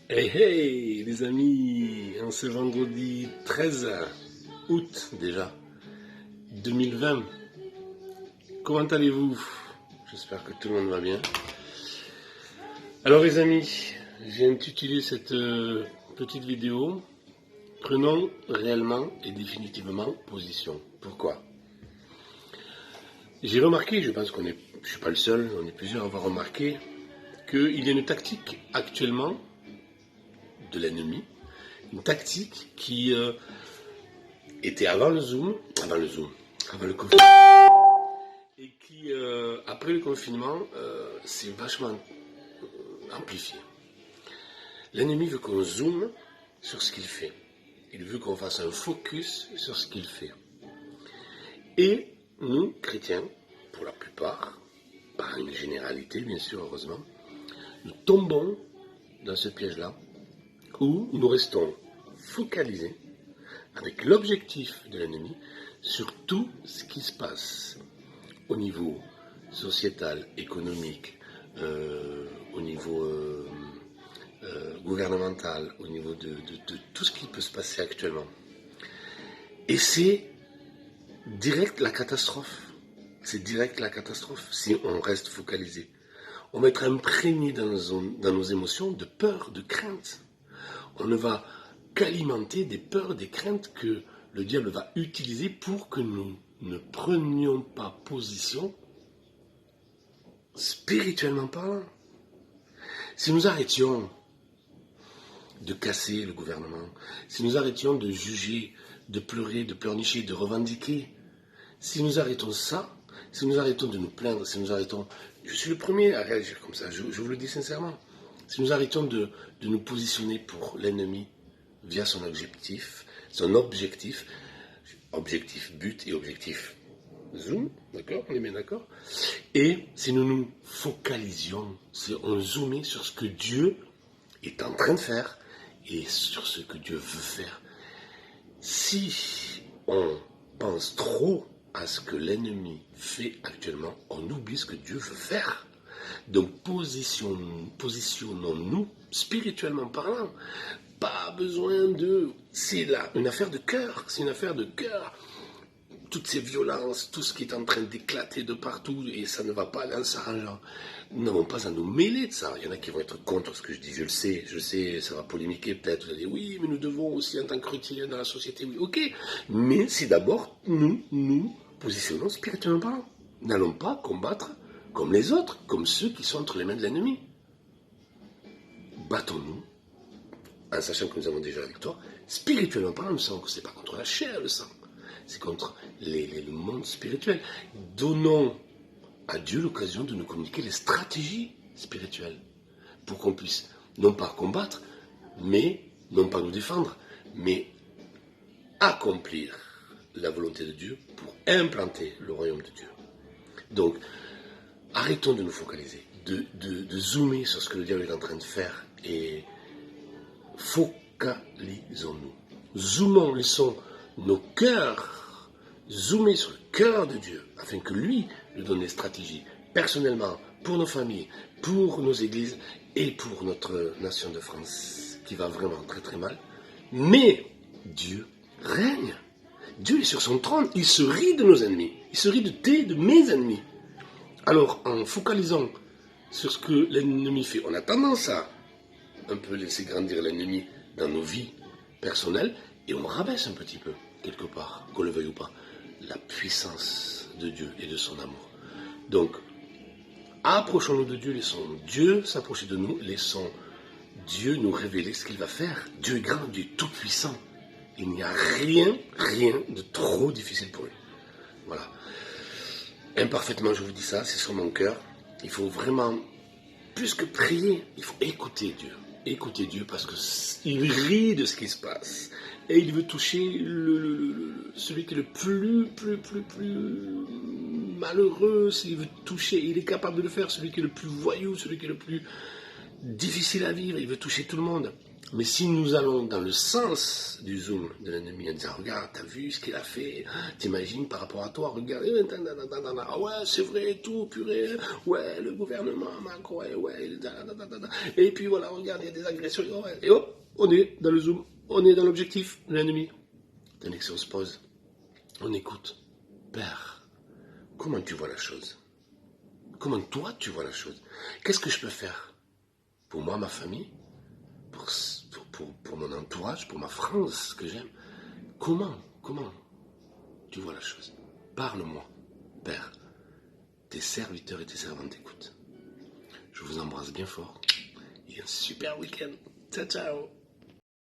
Hey hey les amis, en ce vendredi 13 août déjà 2020, comment allez-vous? J'espère que tout le monde va bien. Alors les amis, j'ai intitulé cette petite vidéo Prenons réellement et définitivement position. Pourquoi? J'ai remarqué, je pense je ne suis pas le seul, on est plusieurs à avoir remarqué qu'il y a une tactique actuellement de l'ennemi, une tactique qui était avant le Zoom, avant le confinement, et qui, après le confinement, s'est vachement amplifié. L'ennemi veut qu'on zoome sur ce qu'il fait. Il veut qu'on fasse un focus sur ce qu'il fait. Et nous, chrétiens, pour la plupart, par une généralité bien sûr, heureusement, nous tombons dans ce piège-là où nous restons focalisés avec l'objectif de l'ennemi sur tout ce qui se passe au niveau sociétal, économique, au niveau gouvernemental, au niveau de tout ce qui peut se passer actuellement. Et c'est direct la catastrophe. C'est direct la catastrophe si on reste focalisé. On va être imprégné dans nos émotions de peur, de crainte. On ne va qu'alimenter des peurs, des craintes que le diable va utiliser pour que nous ne prenions pas position spirituellement parlant. Si nous arrêtions de casser le gouvernement, si nous arrêtions de juger, de pleurer, de pleurnicher, de revendiquer, si nous arrêtons ça, si nous arrêtons de nous plaindre, si nous arrêtons... Je suis le premier à réagir comme ça, je vous le dis sincèrement. Si nous arrêtons de nous positionner pour l'ennemi via son objectif, objectif but et objectif zoom, d'accord, on est bien d'accord. Et si nous nous focalisions, si on zoomait sur ce que Dieu est en train de faire et sur ce que Dieu veut faire. Si on pense trop à ce que l'ennemi fait actuellement, on oublie ce que Dieu veut faire. Donc positionnons-nous spirituellement parlant. Pas besoin de... C'est là une affaire de cœur, c'est une affaire de cœur. Toutes ces violences, tout ce qui est en train d'éclater de partout, et ça ne va pas aller en s'arrangeant. Nous n'avons pas à nous mêler de ça. Il y en a qui vont être contre ce que je dis, je le sais, ça va polémiquer peut-être. Vous allez dire, oui, mais nous devons aussi, en tant que chrétiens dans la société, oui, ok. Mais si d'abord nous positionnons spirituellement parlant. N'allons pas combattre comme les autres, comme ceux qui sont entre les mains de l'ennemi. Battons-nous, en sachant que nous avons déjà la victoire. Spirituellement parlant, nous savons que ce n'est pas contre la chair, le sang. C'est contre le monde spirituel. Donnons à Dieu l'occasion de nous communiquer les stratégies spirituelles pour qu'on puisse non pas combattre, mais non pas nous défendre, mais accomplir la volonté de Dieu pour implanter le royaume de Dieu. Donc, arrêtons de nous focaliser, de zoomer sur ce que le diable est en train de faire et focalisons-nous. Zoomons, laissons nos cœurs zoomer sur le cœur de Dieu afin que lui nous donne des stratégies personnellement pour nos familles, pour nos églises et pour notre nation de France qui va vraiment très très mal. Mais Dieu règne. Dieu est sur son trône. Il se rit de nos ennemis. Il se rit de mes ennemis. Alors en focalisant sur ce que l'ennemi fait, on a tendance à un peu laisser grandir l'ennemi dans nos vies personnelles et on rabaisse un petit peu, quelque part, qu'on le veuille ou pas, la puissance de Dieu et de son amour. Donc, approchons-nous de Dieu, laissons Dieu s'approcher de nous, laissons Dieu nous révéler ce qu'il va faire. Dieu est grand, Dieu est tout puissant. Il n'y a rien de trop difficile pour lui. Voilà. Imparfaitement, je vous dis ça, c'est sur mon cœur. Il faut vraiment, plus que prier, il faut écouter Dieu. Écoutez Dieu parce qu'il rit de ce qui se passe. Et il veut toucher celui qui est le plus malheureux. Il veut toucher, il est capable de le faire. Celui qui est le plus voyou, celui qui est le plus difficile à vivre. Il veut toucher tout le monde. Mais si nous allons dans le sens du zoom de l'ennemi en disant regarde, t'as vu ce qu'il a fait, t'imagines par rapport à toi, regarde, ah ouais, c'est vrai, tout, purée, ouais, le gouvernement, Macron, ouais, et puis voilà, regarde, il y a des agressions, ouais, et hop, on est dans le zoom, on est dans l'objectif de l'ennemi. Tandis que si on se pose, on écoute, Père, comment tu vois la chose? Comment toi tu vois la chose? Qu'est-ce que je peux faire pour moi, ma famille, pour mon entourage, pour ma France que j'aime? Comment tu vois la chose? Parle-moi, Père. Tes serviteurs et tes servantes t'écoutent. Je vous embrasse bien fort et un super week-end. Ciao, ciao.